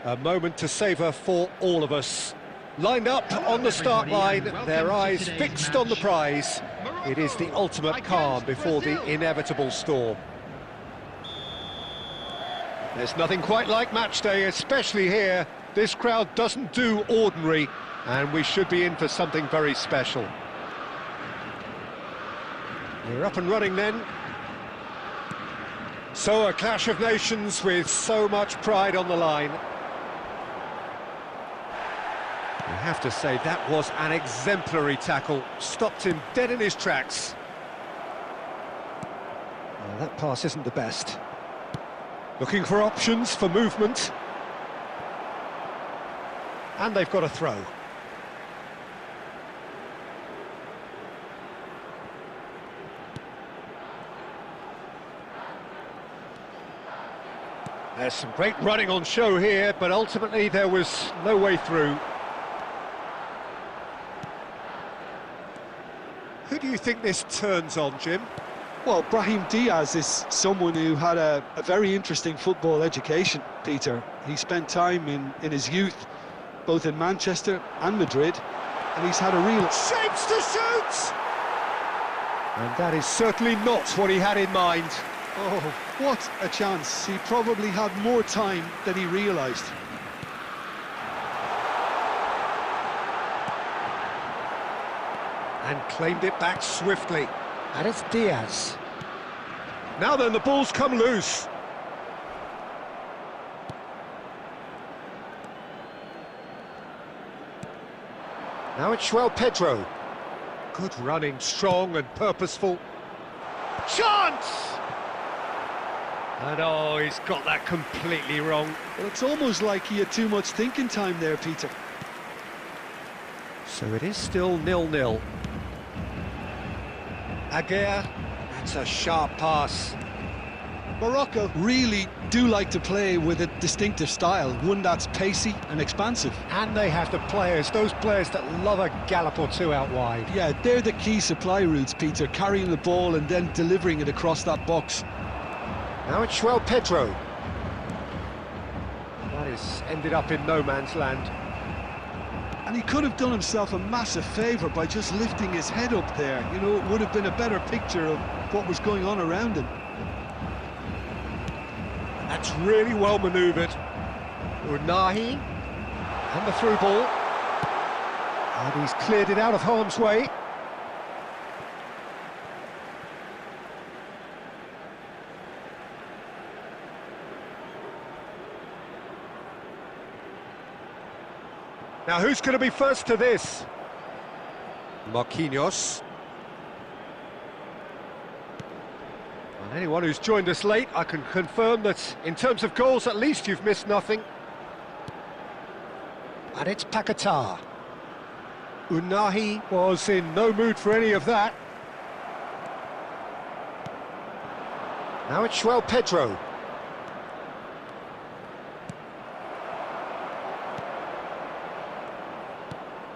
A moment to savour for all of us. Lined up on the start line, their eyes fixed on the prize. It is the ultimate calm before the inevitable storm. There's nothing quite like match day, especially here. This crowd doesn't do ordinary, and we should be in for something very special. We're up and running then. So a clash of nations with so much pride on the line. You have to say that was an exemplary tackle, stopped him dead in his tracks. Well, that pass isn't the best. Looking for options for movement. And they've got a throw. There's some great running on show here, but ultimately there was no way through. Who do you think this turns on, Jim? Well, Brahim Diaz is someone who had a very interesting football education, Peter. He spent time in his youth, both in Manchester and Madrid, and he's had a real... Shapes to shoot! And that is certainly not what he had in mind. Oh, what a chance. He probably had more time than he realised. And claimed it back swiftly. And it's Diaz. Now then, the ball's come loose. Now it's João Pedro. Good running, strong and purposeful. Chance! And oh, he's got that completely wrong. Well, it's almost like he had too much thinking time there, Peter. So it is still 0-0. Aguirre, that's a sharp pass. Morocco really do like to play with a distinctive style, one that's pacey and expansive. And they have the players, those players that love a gallop or two out wide. Yeah, they're the key supply routes, Peter, carrying the ball and then delivering it across that box. Now it's João Pedro. That is ended up in no man's land. And he could have done himself a massive favour by just lifting his head up there. You know, it would have been a better picture of what was going on around him. That's really well manoeuvred. Unahi, and the through ball. And he's cleared it out of harm's way. Now, who's going to be first to this? Marquinhos. And anyone who's joined us late, I can confirm that in terms of goals, at least you've missed nothing. And it's Paquetá. Unahi was in no mood for any of that. Now it's João Pedro.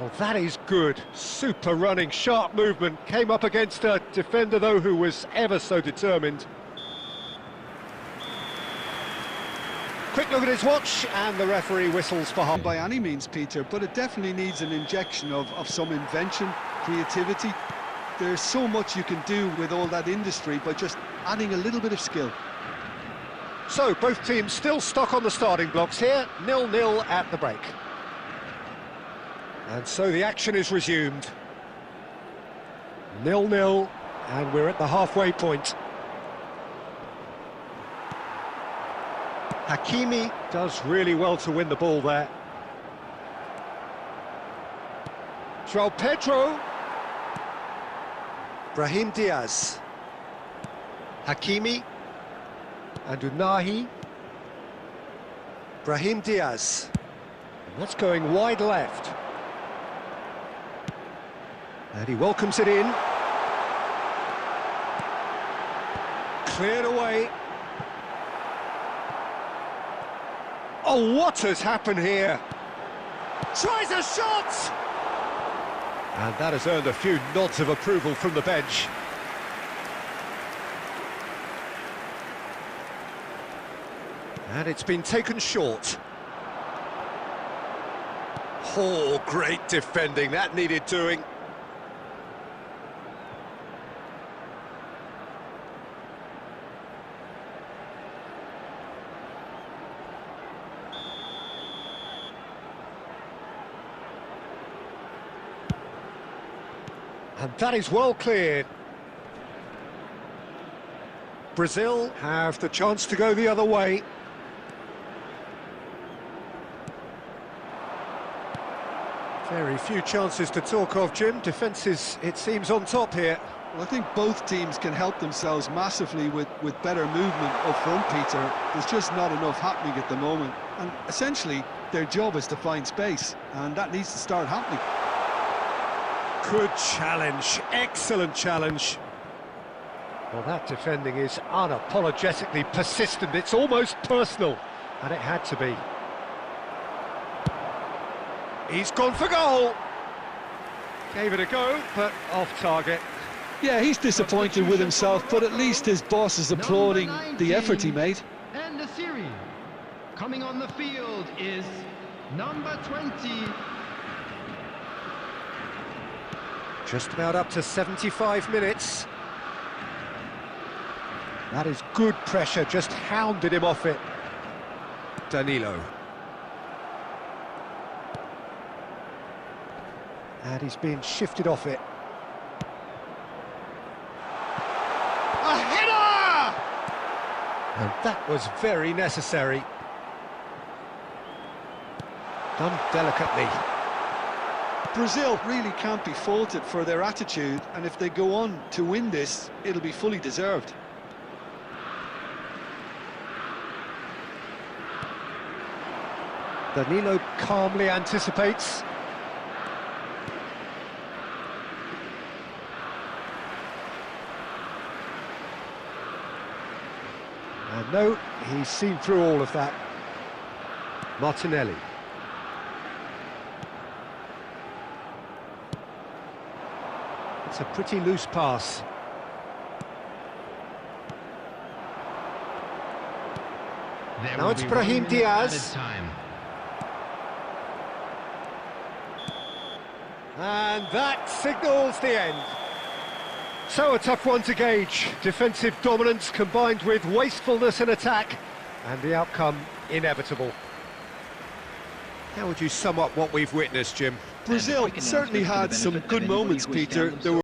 Oh, that is good. Super running, sharp movement. Came up against a defender, though, who was ever so determined. Quick look at his watch, and the referee whistles for half. By any means, Peter, but it definitely needs an injection of some invention, creativity. There's so much you can do with all that industry by just adding a little bit of skill. So, both teams still stuck on the starting blocks here. 0-0 at the break. And so the action is resumed. 0-0, and we're at the halfway point. Hakimi does really well to win the ball there. João Pedro. Brahim Diaz. Hakimi. And Unahi. Brahim Diaz. And that's going wide left. And he welcomes it in. Cleared away. Oh, what has happened here? Tries a shot! And that has earned a few nods of approval from the bench. And it's been taken short. Oh, great defending, that needed doing. And that is well cleared. Brazil have the chance to go the other way. Very few chances to talk of, Jim. Defence is, it seems, on top here. Well, I think both teams can help themselves massively with better movement up front, Peter. There's just not enough happening at the moment. And essentially, their job is to find space, and that needs to start happening. Good challenge, excellent challenge. Well, that defending is unapologetically persistent. It's almost personal, and it had to be. He's gone for goal. Gave it a go, but off target. Yeah, he's disappointed with himself, but at least his boss is applauding the effort he made. And the series coming on the field is number 20. Just about up to 75 minutes. That is good pressure, just hounded him off it. Danilo. And he's being shifted off it. A header! And that was very necessary. Done delicately. Brazil really can't be faulted for their attitude, and if they go on to win this, it'll be fully deserved. Danilo calmly anticipates. And no, he's seen through all of that. Martinelli. It's a pretty loose pass. Now it's Brahim Diaz. And that signals the end. So a tough one to gauge. Defensive dominance combined with wastefulness in attack, and the outcome inevitable. How would you sum up what we've witnessed, Jim? Brazil certainly had some good moments, Peter. There were